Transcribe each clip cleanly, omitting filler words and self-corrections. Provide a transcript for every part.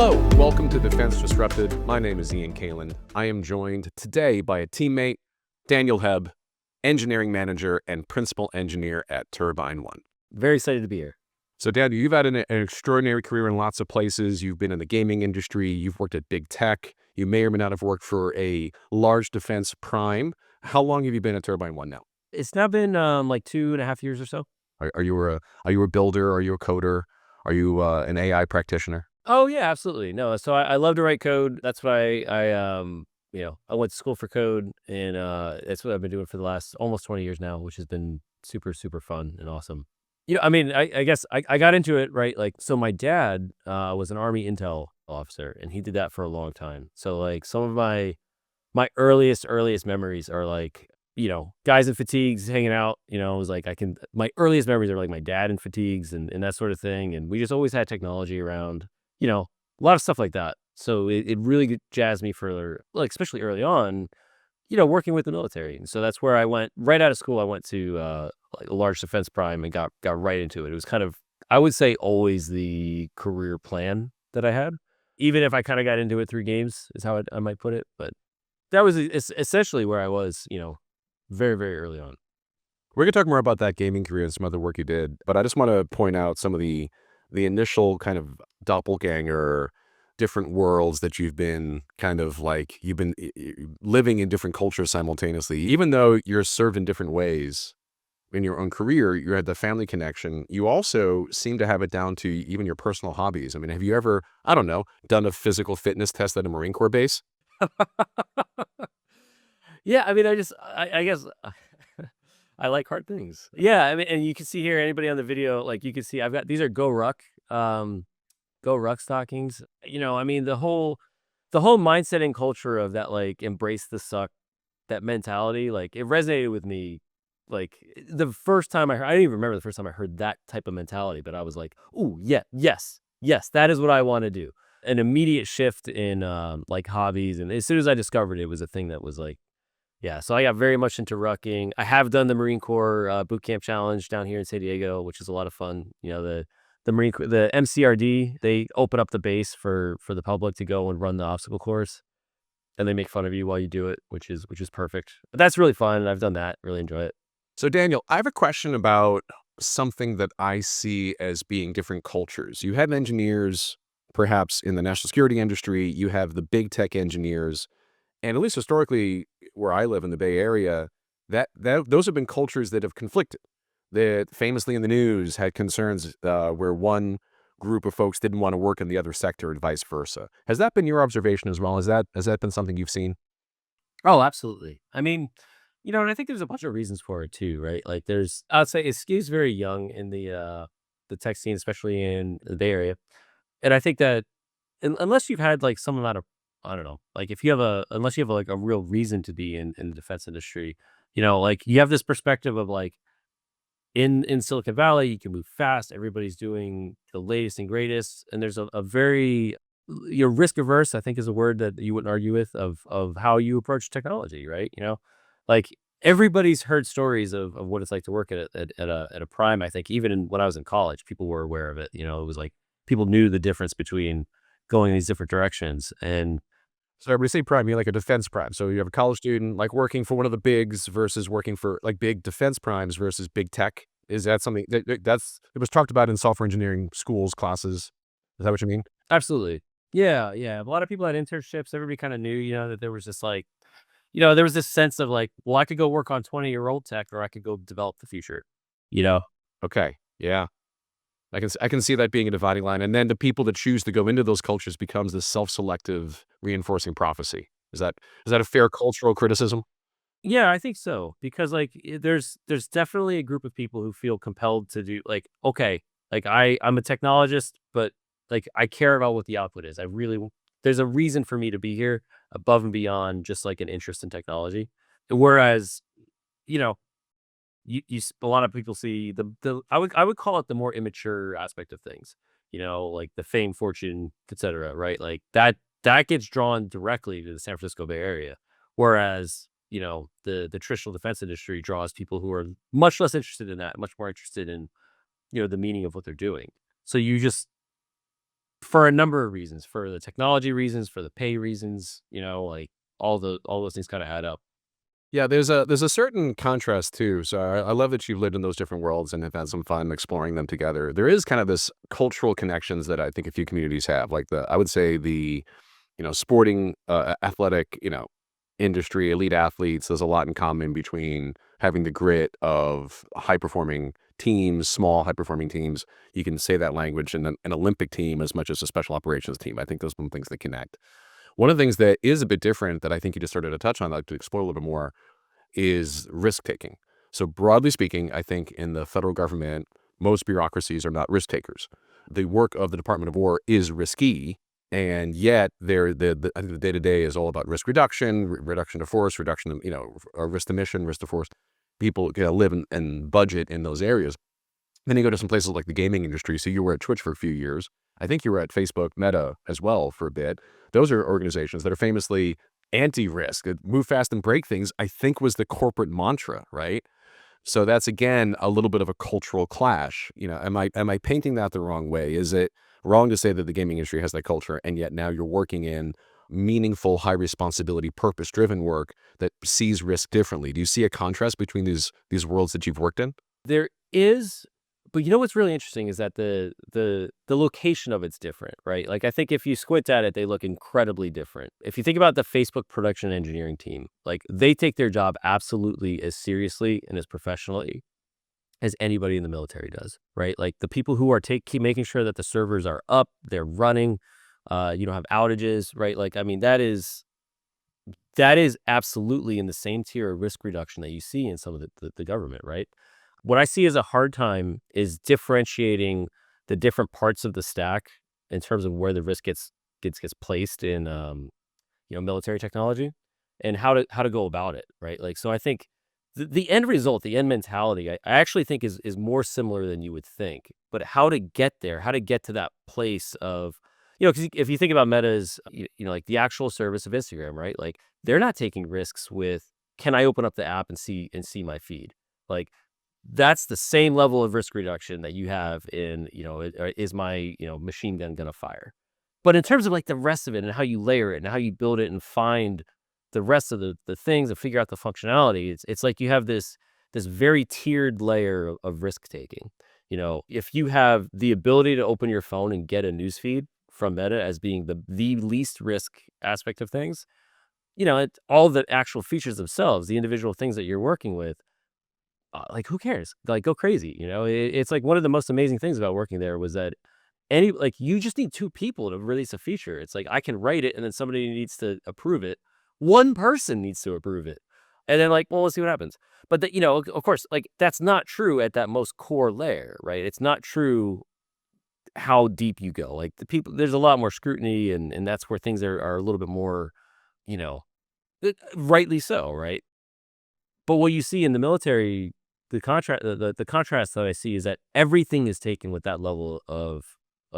Hello, welcome to Defense Disrupted. My name is Ian Kalin. I am joined today by a teammate, Daniel Hebb, engineering manager and principal engineer at TurbineOne. Very excited to be here. So, Daniel, you've had an extraordinary career in lots of places. You've been in the gaming industry. You've worked at big tech. You may or may not have worked for a large defense prime. How long have you been at TurbineOne now? It's now been like 2.5 years or so. Are you a builder? Are you a coder? Are you an AI practitioner? Oh yeah, absolutely. No, so I love to write code. That's why I went to school for code, and that's what I've been doing for the last almost 20 years now, which has been super, super fun and awesome. I guess I got into it, right? Like, so my dad was an Army intel officer, and he did that for a long time. So like some of my earliest memories are like, guys in fatigues hanging out, it was like my earliest memories are like my dad in fatigues and that sort of thing. And we just always had technology around, a lot of stuff like that. So it really jazzed me for, like, especially early on, working with the military. And so that's where I went right out of school. I went to like a large defense prime and got right into it. It was kind of, I would say, always the career plan that I had, even if I kind of got into it through games is how I might put it. But that was essentially where I was, very, very early on. We're going to talk more about that gaming career and some other work you did, but I just want to point out some of the initial kind of doppelganger, different worlds that you've been kind of like, you've been living in different cultures simultaneously. Even though you're served in different ways in your own career, you had the family connection. You also seem to have it down to even your personal hobbies. I mean, have you ever, I don't know, done a physical fitness test at a Marine Corps base? Yeah, I mean, I guess I like hard things. Yeah, I mean, and you can see here, anybody on the video, like, you can see I've got, these are Go Ruck stockings. I mean, the whole mindset and culture of that, like, embrace the suck, that mentality, like, it resonated with me. Like, the first time I didn't even remember the first time I heard that type of mentality, but I was like, "Ooh, yeah, yes, that is what I want to do." An immediate shift in like hobbies, and as soon as I discovered it, was a thing that was like, yeah. So I got very much into rucking. I have done the Marine Corps boot camp challenge down here in San Diego, which is a lot of fun. The Marine Corps, the MCRD, they open up the base for the public to go and run the obstacle course, and they make fun of you while you do it, which is perfect. But that's really fun, and I've done that. Really enjoy it. So, Daniel, I have a question about something that I see as being different cultures. You have engineers, perhaps in the national security industry, you have the big tech engineers, and at least historically, where I live in the Bay Area, that those have been cultures that have conflicted. That famously in the news had concerns where one group of folks didn't want to work in the other sector and vice versa. Has that been your observation as well? Has that been something you've seen? Oh, absolutely. I mean, and I think there's a bunch of reasons for it too, right? Like, I'd say it skews very young in the tech scene, especially in the Bay Area. And I think that unless you've had like some amount of, I don't know, like, unless you have like a real reason to be in the defense industry, like, you have this perspective of like, in Silicon Valley, you can move fast. Everybody's doing the latest and greatest, and there's a very, you're risk averse, I think, is a word that you wouldn't argue with, of how you approach technology, right? Like, everybody's heard stories of what it's like to work at a prime. I think even when I was in college, people were aware of it. It was like people knew the difference between going in these different directions. And So everybody say prime, you mean like a defense prime. So you have a college student like working for one of the bigs versus working for like big defense primes versus big tech. Is that something it was talked about in software engineering schools classes? Is that what you mean? absolutely, yeah, yeah. A lot of people had internships. Everybody kind of knew, that there was just like, there was this sense of like, well, I could go work on 20-year-old tech, or I could go develop the future. You know, Okay, yeah, I can see that being a dividing line, and then the people that choose to go into those cultures becomes this self-selective reinforcing prophecy. Is that a fair cultural criticism? Yeah, I think so, because like, there's definitely a group of people who feel compelled to do, like, okay, like, I'm a technologist, but like, I care about what the output is. I really there's a reason for me to be here above and beyond just like an interest in technology. Whereas, you know, a lot of people see the I would call it the more immature aspect of things. Like the fame, fortune, etc. Right, like that gets drawn directly to the San Francisco Bay Area, whereas the traditional defense industry draws people who are much less interested in that, much more interested in the meaning of what they're doing. So you just for a number of reasons, for the technology reasons, for the pay reasons, like all those things kind of add up. Yeah, there's a certain contrast too. So I love that you've lived in those different worlds and have had some fun exploring them together. There is kind of this cultural connections that I think a few communities have, like I would say the sporting, athletic, industry, elite athletes. There's a lot in common between having the grit of high performing teams, small high performing teams. You can say that language in an Olympic team as much as a special operations team. I think those are some things that connect. One of the things that is a bit different that I think you just started to touch on, I'd like to explore a little bit more, is risk taking. So broadly speaking, I think in the federal government, most bureaucracies are not risk takers. The work of the Department of War is risky, and yet I think the day to day is all about risk reduction, reduction to force, reduction of risk to mission, risk to force. People live and budget in those areas. Then you go to some places like the gaming industry. So you were at Twitch for a few years. I think you were at Facebook, Meta as well for a bit. Those are organizations that are famously anti-risk. Move fast and break things, I think, was the corporate mantra, right? So that's again a little bit of a cultural clash. Am I painting that the wrong way? Is it wrong to say that the gaming industry has that culture, and yet now you're working in meaningful, high responsibility, purpose-driven work that sees risk differently? Do you see a contrast between these worlds that you've worked in? There is, but what's really interesting is that the location of it's different, right? Like I think if you squint at it, they look incredibly different. If you think about the Facebook production engineering team, like they take their job absolutely as seriously and as professionally as anybody in the military does, right? Like the people who are keep making sure that the servers are up, they're running, you don't have outages, right? Like I mean that is absolutely in the same tier of risk reduction that you see in some of the government, right? What I see as a hard time is differentiating the different parts of the stack in terms of where the risk gets placed in military technology and how to go about it, right? Like so I think the end result, the end mentality, I actually think is more similar than you would think. But how to get there, how to get to that place of, because if you think about Meta's, like the actual service of Instagram, right? Like they're not taking risks with, can I open up the app and see my feed? Like that's the same level of risk reduction that you have in, is my, machine gun gonna fire? But in terms of like the rest of it and how you layer it and how you build it and find the rest of the things and figure out the functionality, it's like you have this very tiered layer of risk taking. If you have the ability to open your phone and get a news feed from Meta as being the least risk aspect of things, all the actual features themselves, the individual things that you're working with, like who cares? Like go crazy. It's like one of the most amazing things about working there was that you just need two people to release a feature. It's like I can write it and then somebody needs to approve it. One person needs to approve it. And then well, let's see what happens. But of course, like that's not true at that most core layer, right? It's not true how deep you go. Like there's a lot more scrutiny and that's where things are a little bit more, you know, rightly so, right? But what you see in the military, the contrast that I see is that everything is taken with that level of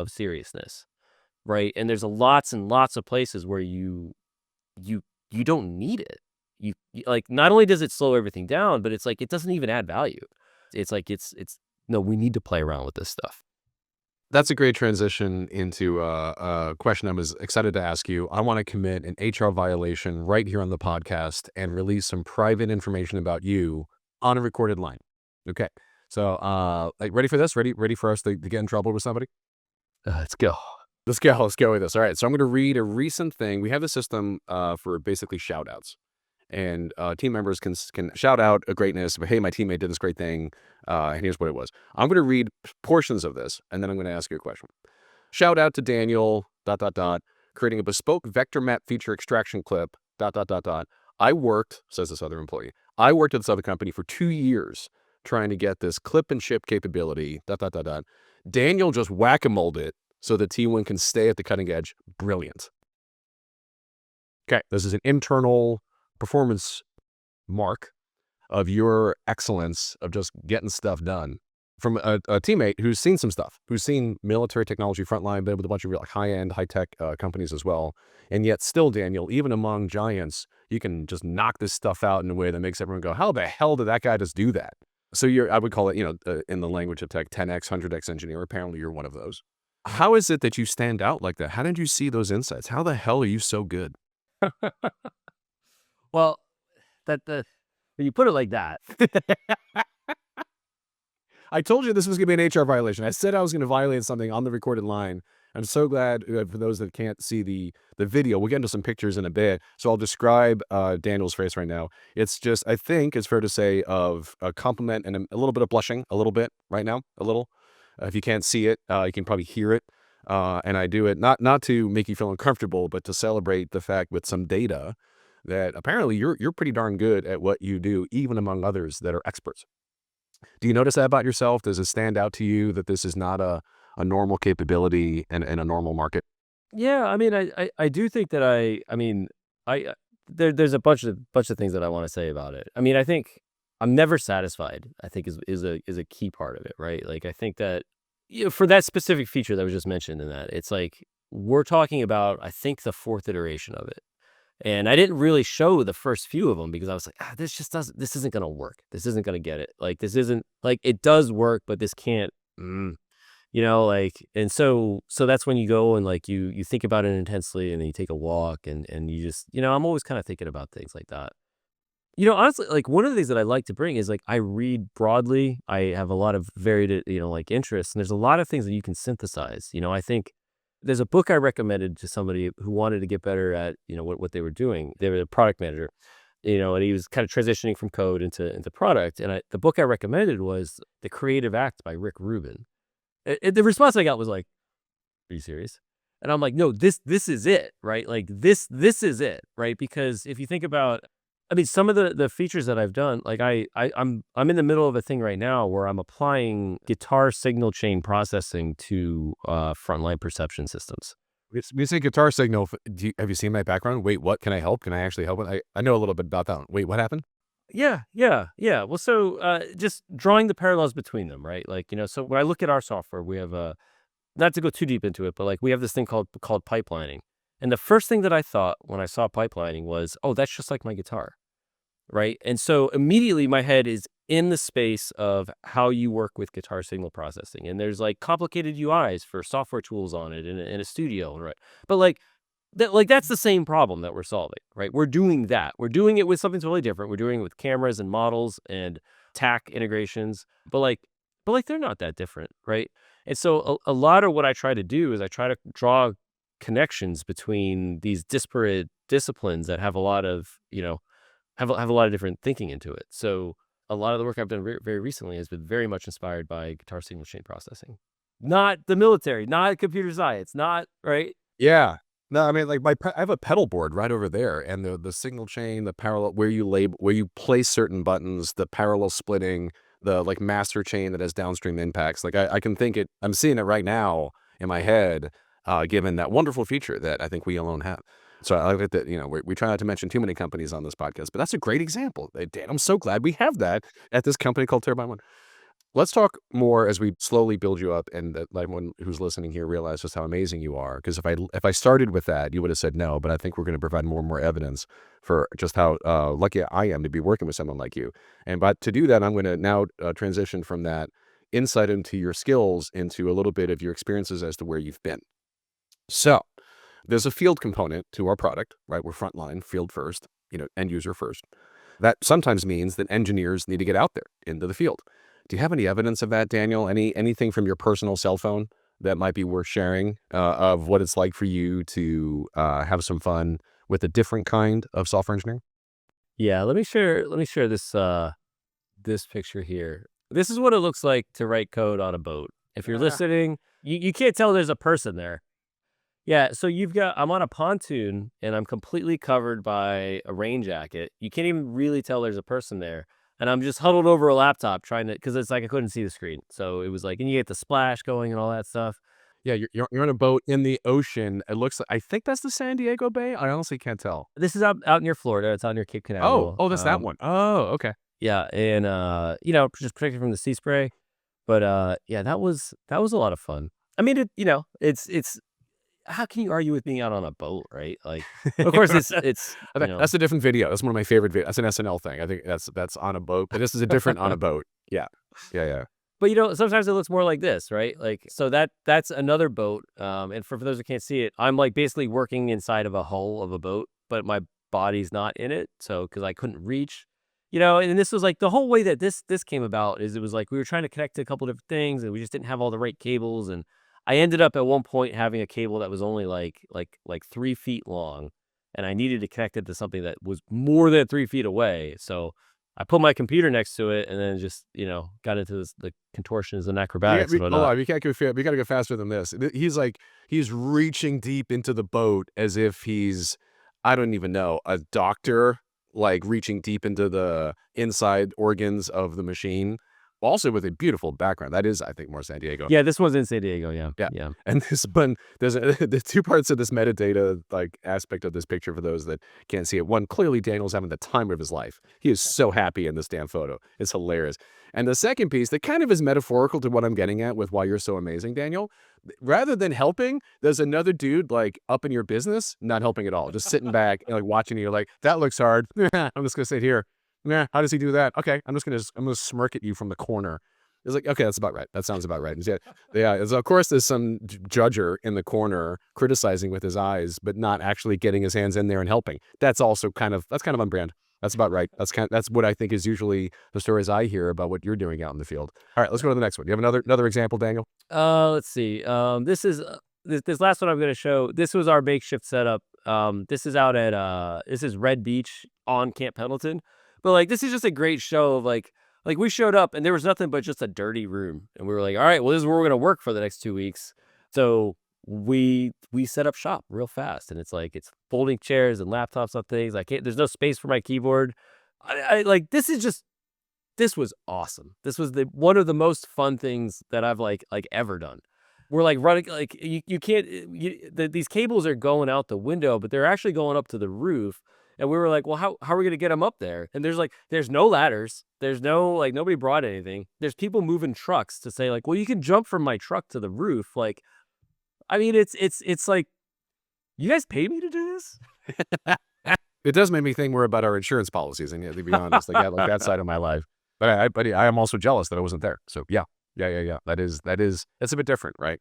seriousness, right? And there's lots and lots of places where you don't need it. Like not only does it slow everything down, but it's like it doesn't even add value. It's like it's no, we need to play around with this stuff. That's a great transition into a question I was excited to ask you. I want to commit an HR violation right here on the podcast and release some private information about you on a recorded line. Okay. So, like, ready for this? Ready for us to get in trouble with somebody? Let's go. Let's go with this. All right. So I'm going to read a recent thing. We have a system for basically shout outs. And team members can shout out a greatness, but hey, my teammate did this great thing, and here's what it was. I'm going to read portions of this, and then I'm going to ask you a question. Shout out to Daniel, ... creating a bespoke vector map feature extraction clip, ... I worked, says this other employee, I worked at this other company for 2 years trying to get this clip and ship capability, ... Daniel just whack-a-moled it so the T1 can stay at the cutting edge. Brilliant. Okay, this is an internal performance mark of your excellence of just getting stuff done from a teammate who's seen some stuff, who's seen military technology frontline, been with a bunch of real high-end, high-tech companies as well. And yet still, Daniel, even among giants, you can just knock this stuff out in a way that makes everyone go, how the hell did that guy just do that? So I would call it, in the language of tech, 10x, 100x engineer. Apparently you're one of those. How is it that you stand out like that? How did you see those insights? How the hell are you so good? Well, that when you put it like that, I told you this was gonna be an HR violation. I said I was gonna violate something on the recorded line. I'm so glad, for those that can't see the video, we'll get into some pictures in a bit. So I'll describe Daniel's face right now. It's just, I think it's fair to say, of a compliment and a little bit of blushing, a little bit right now, a little. If you can't see it, you can probably hear it. And I do it not to make you feel uncomfortable, but to celebrate the fact with some data that apparently you're pretty darn good at what you do, even among others that are experts. Do you notice that about yourself? Does it stand out to you that this is not a normal capability in a normal market? yeah, I mean, I do think that I mean, there's a bunch of things that I want to say about it. I mean, I think I'm never satisfied. I think is a key part of it, right? Like, I think that for that specific feature that was just mentioned in that, it's like we're talking about, I think, the fourth iteration of it. And I didn't really show the first few of them because I was like, this isn't going to work. This isn't going to get it. Like, this isn't like, it does work, but this can't, like, and so that's when you go and like, you think about it intensely and then you take a walk and you just, I'm always kind of thinking about things like that. Honestly, like one of the things that I like to bring is like, I read broadly. I have a lot of varied, like interests, and there's a lot of things that you can synthesize. I think there's a book I recommended to somebody who wanted to get better at, what they were doing. They were a product manager, and he was kind of transitioning from code into product. And the book I recommended was The Creative Act by Rick Rubin. The response I got was like, "Are you serious?" And I'm like, "No, this is it, right? Like this is it, right? Because if you think about, I mean, some of the features that I've done, like I'm in the middle of a thing right now where I'm applying guitar signal chain processing to frontline perception systems. We say guitar signal. Have you seen my background? Wait, what? Can I help? Can I actually help? I know a little bit about that one. Wait, what happened? Yeah, yeah, yeah. Well, so just drawing the parallels between them, right? Like, so when I look at our software, we have not to go too deep into it, but like we have this thing called pipelining. And the first thing that I thought when I saw pipelining was, oh, that's just like my guitar. Right? And so immediately my head is in the space of how you work with guitar signal processing. And there's like complicated UIs for software tools on it in a studio, right? But that's the same problem that we're solving, right? We're doing that. We're doing it with something totally different. We're doing it with cameras and models and TAC integrations, but they're not that different, right? And so a lot of what I try to do is I try to draw connections between these disparate disciplines that have a lot of, have a lot of different thinking into it. So a lot of the work I've done very recently has been very much inspired by guitar signal chain processing. Not the military, not computer science, not right. Yeah. No, I mean, like I have a pedal board right over there, and the signal chain, the parallel where you place certain buttons, the parallel splitting, the like master chain that has downstream impacts. Like I can think it. I'm seeing it right now in my head, given that wonderful feature that I think we alone have. So I like that. We try not to mention too many companies on this podcast, but that's a great example. Dan, I'm so glad we have that at this company called TurbineOne. Let's talk more as we slowly build you up, and that like everyone who's listening here realizes just how amazing you are. Because if I started with that, you would have said no. But I think we're going to provide more and more evidence for just how lucky I am to be working with someone like you. And but to do that, I'm going to now transition from that insight into your skills into a little bit of your experiences as to where you've been. So there's a field component to our product, right? We're frontline, field first, end user first. That sometimes means that engineers need to get out there into the field. Do you have any evidence of that, Daniel? Anything from your personal cell phone that might be worth sharing of what it's like for you to have some fun with a different kind of software engineering? Yeah, let me share this picture here. This is what it looks like to write code on a boat. If you're Ah. listening, you can't tell there's a person there. Yeah, so I'm on a pontoon and I'm completely covered by a rain jacket. You can't even really tell there's a person there. And I'm just huddled over a laptop trying to, because it's like I couldn't see the screen. So it was like, and you get the splash going and all that stuff. Yeah, you're on a boat in the ocean. It looks like, I think that's the San Diego Bay. I honestly can't tell. This is out near Florida. It's out near Cape Canaveral. Oh, that's that one. Oh, okay. Yeah, and just protected from the sea spray. But yeah, that was a lot of fun. I mean, it's how can you argue with being out on a boat, right? Like, of course, it's That's a different video. That's one of my favorite videos. That's an SNL thing. I think that's on a boat, but this is a different on a boat. Yeah, yeah, yeah. But, sometimes it looks more like this, right? Like, so that's another boat, and for those who can't see it, I'm, like, basically working inside of a hull of a boat, but my body's not in it, so because I couldn't reach, and this was, like, the whole way that this came about is it was, like, we were trying to connect to a couple different things, and we just didn't have all the right cables, and I ended up at one point having a cable that was only, like 3 feet long, and I needed to connect it to something that was more than 3 feet away, so I put my computer next to it and then just, got into the contortions and acrobatics and Hold whatnot. on, we gotta go faster than this. He's reaching deep into the boat as if he's, I don't even know, a doctor, like, reaching deep into the inside organs of the machine, also with a beautiful background. That is, I think, more San Diego. Yeah, this one's in San Diego, yeah, Yeah, yeah. and this one, there's the 2 parts of this metadata, like, aspect of this picture for those that can't see it. One, clearly Daniel's having the time of his life. He is so happy in this damn photo. It's hilarious. And the second piece that kind of is metaphorical to what I'm getting at with why you're so amazing, Daniel, rather than helping, there's another dude, like, up in your business, not helping at all, just sitting back and, like, watching you like, "That looks hard. I'm just gonna sit here. Yeah, how does he do that? Okay, I'm gonna smirk at you from the corner." It's like, "Okay, that's about right. That sounds about right." And yeah, so of course, there's some judger in the corner criticizing with his eyes, but not actually getting his hands in there and helping. That's kind of on brand. That's about right. That's what I think is usually the stories I hear about what you're doing out in the field. All right, let's go to the next one. You have another example, Daniel? Let's see, this is, this last one I'm gonna show, this was our makeshift setup. This is out at, this is Red Beach on Camp Pendleton, but, like, this is just a great show of, like, we showed up and there was nothing but just a dirty room, and we were like, "Alright, well, this is where we're gonna work for the next 2 weeks." So, we set up shop real fast, and it's like, it's folding chairs and laptops on things, there's no space for my keyboard. Like, this was awesome. This was one of the most fun things that I've, ever done. We're, like, running, like, you can't, these cables are going out the window, but they're actually going up to the roof, and we were like, "Well, how are we gonna get them up there?" And there's no ladders, there's no, like, nobody brought anything. There's people moving trucks to say, like, "Well, you can jump from my truck to the roof." Like, I mean, it's like, "You guys paid me to do this?" It does make me think more about our insurance policies, and, yeah, to be honest, like that side of my life. But I am also jealous that I wasn't there. So, yeah. Yeah. That's a bit different, right?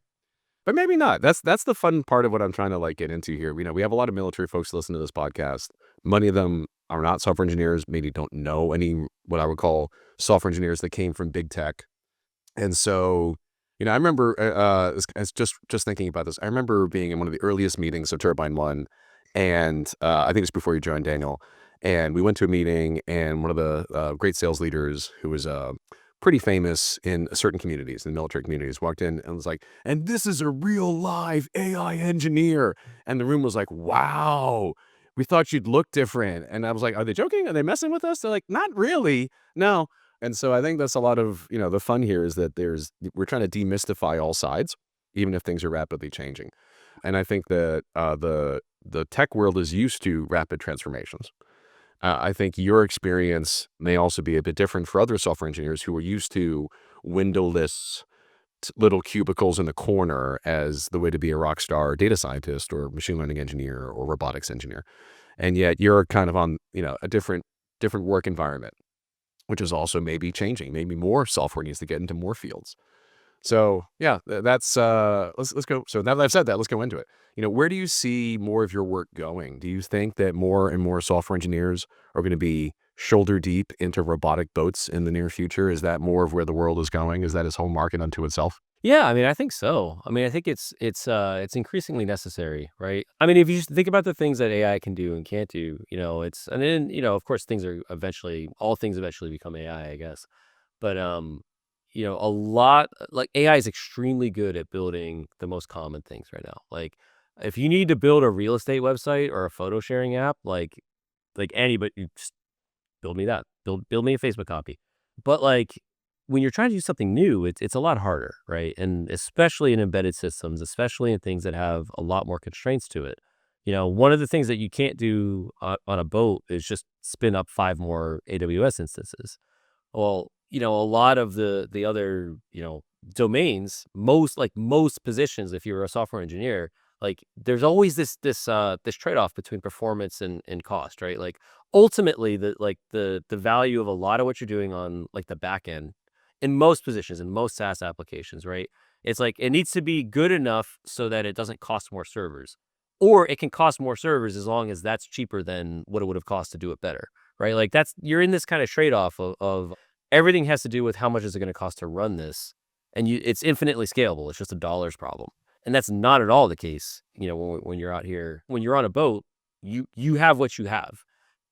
But maybe not. That's the fun part of what I'm trying to, like, get into here. We have a lot of military folks listen to this podcast. Many of them are not software engineers, maybe don't know any what I would call software engineers that came from big tech. And so, I remember, as just thinking about this, I remember being in one of the earliest meetings of TurbineOne, and I think it's before you joined, Daniel. And we went to a meeting, and one of the great sales leaders who was pretty famous in certain communities, in military communities, walked in and was like, "And this is a real live AI engineer." And the room was like, "Wow, we thought you'd look different." And I was like, "Are they joking? Are they messing with us?" They're like, "Not really. No." And so I think that's a lot of, the fun here is that we're trying to demystify all sides, even if things are rapidly changing. And I think that the tech world is used to rapid transformations. I think your experience may also be a bit different for other software engineers who are used to windowless little cubicles in the corner as the way to be a rock star data scientist or machine learning engineer or robotics engineer. And yet you're kind of on, a different work environment, which is also maybe changing. Maybe more software needs to get into more fields. So, yeah, that's, let's go. So now that I've said that, let's go into it. Where do you see more of your work going? Do you think that more and more software engineers are going to be shoulder deep into robotic boats in the near future? Is that more of where the world is going? Is that its whole market unto itself? Yeah, I mean, I think so. I mean, I think it's increasingly necessary, right? I mean, if you just think about the things that AI can do and can't do, and then, of course, all things eventually become AI, I guess. But a lot, like, AI is extremely good at building the most common things right now. Like, if you need to build a real estate website or a photo sharing app, like anybody, you just build me that. Build me a Facebook copy. But, like, when you're trying to do something new, it's a lot harder, right? And especially in embedded systems, especially in things that have a lot more constraints to it. One of the things that you can't do on a boat is just spin up 5 more AWS instances. Well, a lot of the other, domains, most positions, if you're a software engineer, like, there's always this trade-off between performance and cost, right? Like, ultimately, the value of a lot of what you're doing on, like, the back end in most positions, in most SaaS applications, right? It's like it needs to be good enough so that it doesn't cost more servers, or it can cost more servers as long as that's cheaper than what it would have cost to do it better, right? Like that's you're in this kind of trade off of everything has to do with how much is it going to cost to run this, and it's infinitely scalable. It's just a dollars problem, and that's not at all the case. When you're out here, when you're on a boat, you have what you have.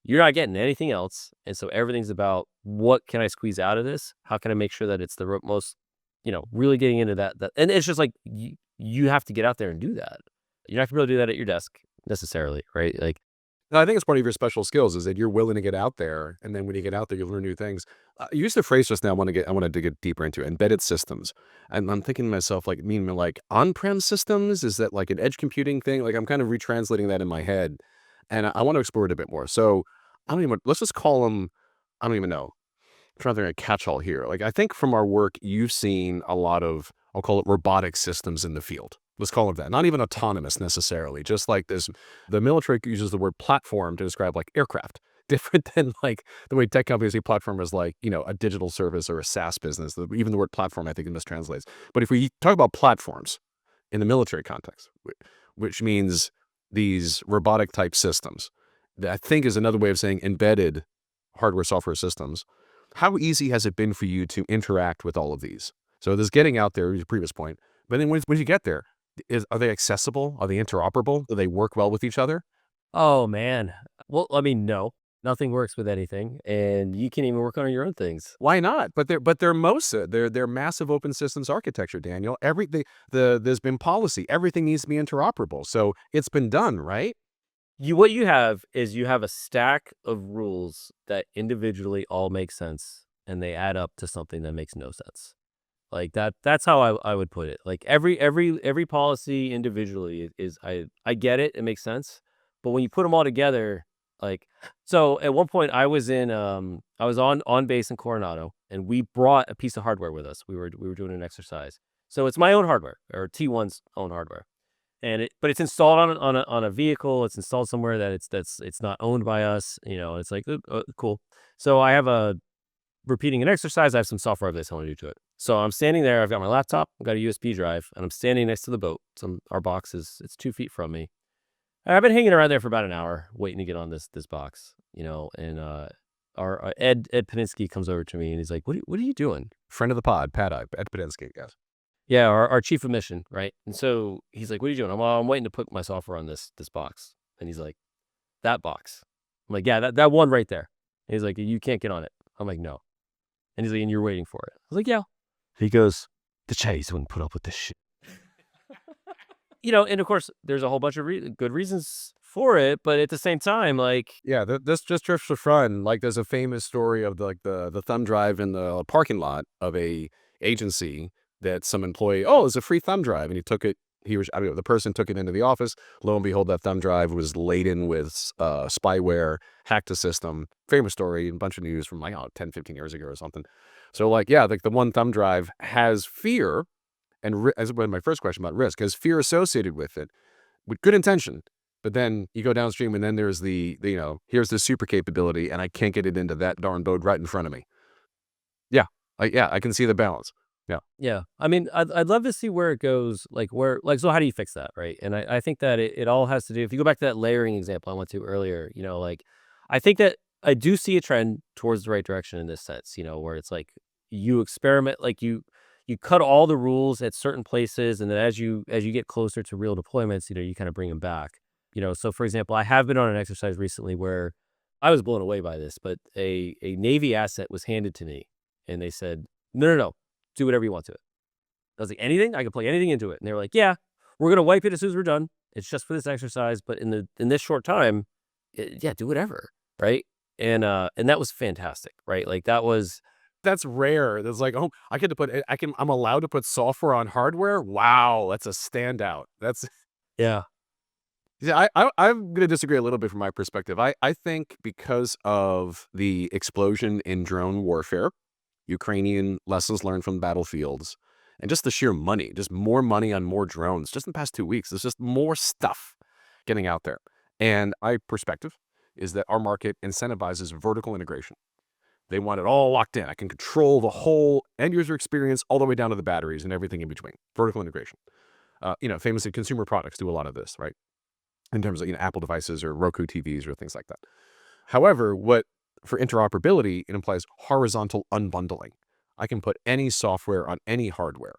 You're not getting anything else, and so everything's about what can I squeeze out of this? How can I make sure that it's the most, really getting into that, and it's just like you have to get out there and do that. You're not gonna be able to do that at your desk necessarily, right? Like, No, I think it's one of your special skills is that you're willing to get out there, and then when you get out there, you learn new things. You used the phrase just now. I want to dig it deeper into embedded systems, and I'm thinking to myself, like, mean like on-prem systems? Is that like an edge computing thing? Like, I'm kind of retranslating that in my head, and I want to explore it a bit more. So, I don't even. Let's just call them. I don't even know. I'm trying to think of a catch-all here. Like, I think from our work, you've seen a lot of, I'll call it robotic systems in the field. Let's call it that. Not even autonomous necessarily. Just like this, the military uses the word platform to describe like aircraft. Different than like the way tech companies see platform as like, a digital service or a SaaS business. Even the word platform, I think, it mistranslates. But if we talk about platforms in the military context, which means these robotic type systems, that I think is another way of saying embedded hardware, software systems. How easy has it been for you to interact with all of these? So there's getting out there, your previous point, but then when you get there, are they accessible? Are they interoperable? Do they work well with each other? oh man, well, I mean, no, nothing works with anything, and you can't even work on your own things. Why not? But they're MOSA. They're massive open systems architecture, Daniel. There's been policy. Everything needs to be interoperable. So it's been done, right? What you have is you have a stack of rules that individually all make sense, and they add up to something that makes no sense. Like that's how I would put it. Like every policy individually is I get it, it makes sense. But when you put them all together, like so at one point I was on base in Coronado, and we brought a piece of hardware with us. We were doing an exercise. So it's my own hardware, or T1's own hardware. But it's installed on a vehicle. It's installed somewhere that it's not owned by us. It's like cool. So I have a repeating an exercise. I have some software updates I want to do to it. So I'm standing there. I've got my laptop. I've got a USB drive, and I'm standing next to the boat. Our box it's 2 feet from me. And I've been hanging around there for about an hour waiting to get on this box. And our Ed Paninsky comes over to me and he's like, "What are you doing?" Friend of the pod, Ed Podensky, yes. Yeah, our chief of mission, right? And so he's like, "What are you doing?" I'm waiting to put my software on this box. And he's like, "That box." I'm like, "Yeah, that one right there." And he's like, "You can't get on it." I'm like, "No." And he's like, "And you're waiting for it." I was like, "Yeah." He goes, "The Chase wouldn't put up with this shit." And of course, there's a whole bunch of good reasons for it, but at the same time, like, Yeah, this just drifts for fun. Like, there's a famous story of the thumb drive in the parking lot of a agency that some employee, oh, it's a free thumb drive, and he took it. I don't know, the person took it into the office. Lo and behold, that thumb drive was laden with spyware, hacked the system. Famous story, a bunch of news from like 10, 15 years ago or something. So like, yeah, like the one thumb drive has fear, and as was my first question about risk, has fear associated with it, with good intention. But then you go downstream, and then there's here's the super capability, and I can't get it into that darn boat right in front of me. Yeah, I can see the balance. Yeah. yeah. I mean, I'd love to see where it goes, so how do you fix that, right? And I think that it all has to do, if you go back to that layering example I went to earlier, like, I think that I do see a trend towards the right direction in this sense, where it's like you experiment, like you cut all the rules at certain places, and then as you get closer to real deployments, you kind of bring them back. So for example, I have been on an exercise recently where I was blown away by this, but a Navy asset was handed to me, and they said, "No, no, no, do whatever you want to it." I was like, "Anything? I can plug anything into it." And they were like, "Yeah, we're gonna wipe it as soon as we're done. It's just for this exercise, but in this short time, yeah, do whatever." Right. And that was fantastic, right? Like That's rare. That's like, oh, I'm allowed to put software on hardware. Wow, that's a standout. That's yeah, Yeah, I'm going to disagree a little bit from my perspective. I think because of the explosion in drone warfare, Ukrainian lessons learned from battlefields, and just the sheer money, just more money on more drones. Just in the past 2 weeks, there's just more stuff getting out there. And my perspective is that our market incentivizes vertical integration. They want it all locked in. I can control the whole end user experience all the way down to the batteries and everything in between. Vertical integration. Famously, consumer products do a lot of this, right? In terms of Apple devices or Roku TVs or things like that. However, what for interoperability, it implies horizontal unbundling. I can put any software on any hardware,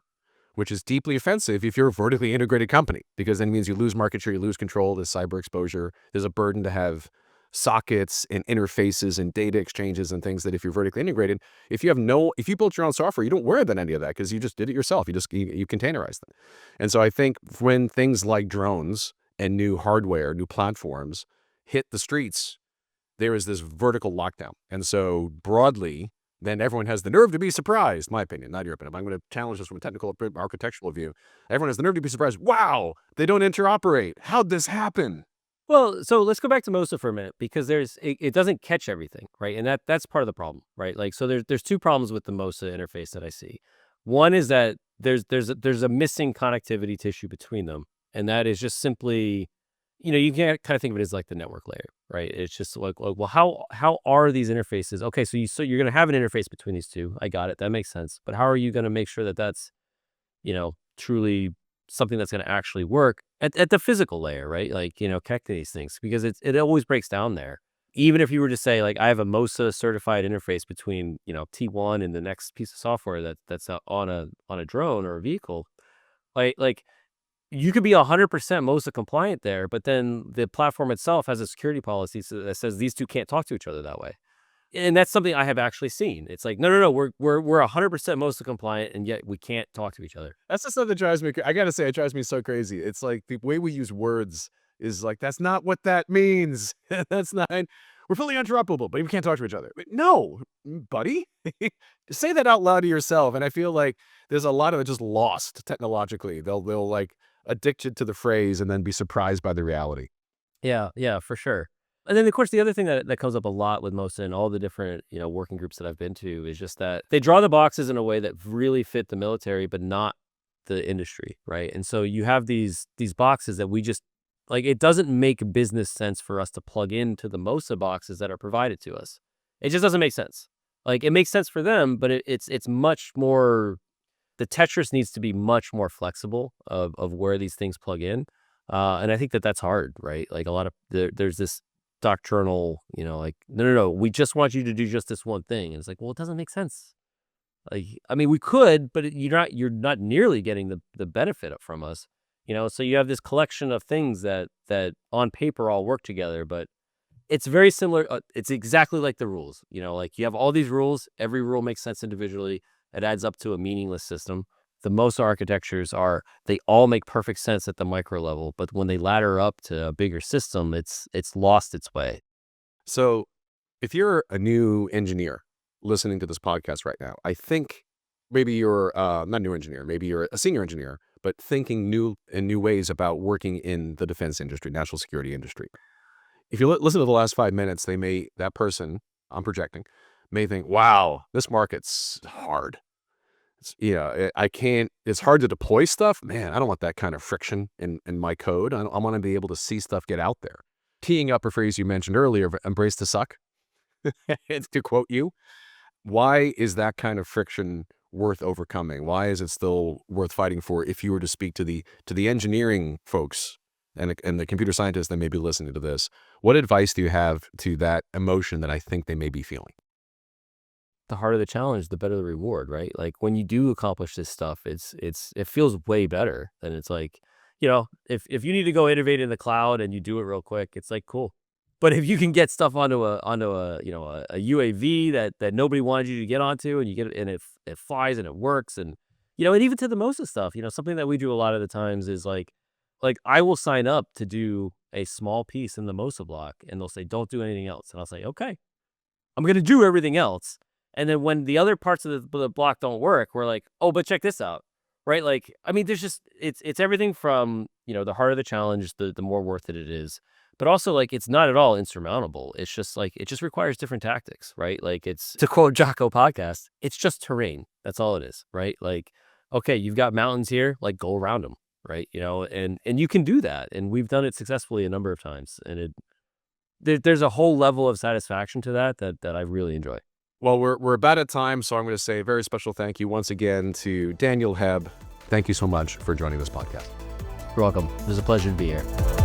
which is deeply offensive if you're a vertically integrated company, because then it means you lose market share, you lose control, there's cyber exposure, there's a burden to have sockets and interfaces and data exchanges and things that if you're vertically integrated, if you built your own software, you don't worry about any of that because you just did it yourself. You containerize them. And so I think when things like drones and new hardware, new platforms hit the streets, there is this vertical lockdown. And so broadly, then everyone has the nerve to be surprised, my opinion, not your opinion. I'm going to challenge this from a technical architectural view. Everyone has the nerve to be surprised. Wow, they don't interoperate. How'd this happen? Well, so let's go back to MOSA for a minute because it doesn't catch everything, right? And that's part of the problem, right? Like, so there's two problems with the MOSA interface that I see. One is that there's a missing connectivity tissue between them, and that is just simply, you can kind of think of it as like the network layer, right? It's just like well, how are these interfaces? Okay, so you're going to have an interface between these two. I got it. That makes sense. But how are you going to make sure that that's truly something that's going to actually work at the physical layer, right? Like, connecting these things because it always breaks down there. Even if you were to say like I have a MOSA certified interface between T1 and the next piece of software that's on a drone or a vehicle, like you could be 100% MOSA compliant there, but then the platform itself has a security policy that says these two can't talk to each other that way. And that's something I have actually seen. It's like, no, we're 100% MOSA compliant, and yet we can't talk to each other. That's the stuff that drives me. I gotta say, it drives me so crazy. It's like the way we use words is like that's not what that means. That's not. We're fully interoperable, but we can't talk to each other. No, buddy, say that out loud to yourself. And I feel like there's a lot of it just lost technologically. They'll like addicted to the phrase and then be surprised by the reality. Yeah, for sure. And then, of course, the other thing that comes up a lot with MOSA and all the different, working groups that I've been to is just that they draw the boxes in a way that really fit the military, but not the industry, right? And so you have these boxes that we just like. It doesn't make business sense for us to plug into the MOSA boxes that are provided to us. It just doesn't make sense. Like it makes sense for them, but it's much more. The Tetris needs to be much more flexible of where these things plug in, and I think that's hard, right? Like a lot of there's this doctrinal, like, no, we just want you to do just this one thing. And it's like, well, it doesn't make sense. Like, I mean, we could, but you're not nearly getting the benefit from us, so you have this collection of things that on paper all work together, but it's very similar. It's exactly like the rules, like you have all these rules. Every rule makes sense individually. It adds up to a meaningless system. The most architectures they all make perfect sense at the micro level, but when they ladder up to a bigger system, it's lost its way. So if you're a new engineer listening to this podcast right now, I think maybe you're not a new engineer, maybe you're a senior engineer, but thinking new ways about working in the defense industry, national security industry. If you listen to the last 5 minutes, that person, I'm projecting, may think, wow, this market's hard. It's hard to deploy stuff. Man, I don't want that kind of friction in my code. I want to be able to see stuff get out there. Teeing up a phrase you mentioned earlier, embrace the suck, to quote you. Why is that kind of friction worth overcoming? Why is it still worth fighting for if you were to speak to the engineering folks and the computer scientists that may be listening to this? What advice do you have to that emotion that I think they may be feeling? The harder the challenge, the better the reward, right? Like when you do accomplish this stuff, it feels way better than it's like, if you need to go innovate in the cloud and you do it real quick, it's like cool. But if you can get stuff onto a UAV that nobody wanted you to get onto, and you get it and it flies and it works, and and even to the MOSA stuff, something that we do a lot of the times is like I will sign up to do a small piece in the MOSA block, and they'll say don't do anything else, and I'll say okay, I'm gonna do everything else. And then when the other parts of the block don't work, we're like, oh, but check this out, right? Like, I mean, there's just it's everything from the harder the challenge, the more worth it is. But also, like, it's not at all insurmountable. It's just like it just requires different tactics, right? Like, it's to quote Jocko podcast, it's just terrain. That's all it is, right? Like, okay, you've got mountains here, like go around them, right? And you can do that, and we've done it successfully a number of times, and there's a whole level of satisfaction to that I really enjoy. Well, we're about at time, so I'm going to say a very special thank you once again to Daniel Hebb. Thank you so much for joining this podcast. You're welcome. It was a pleasure to be here.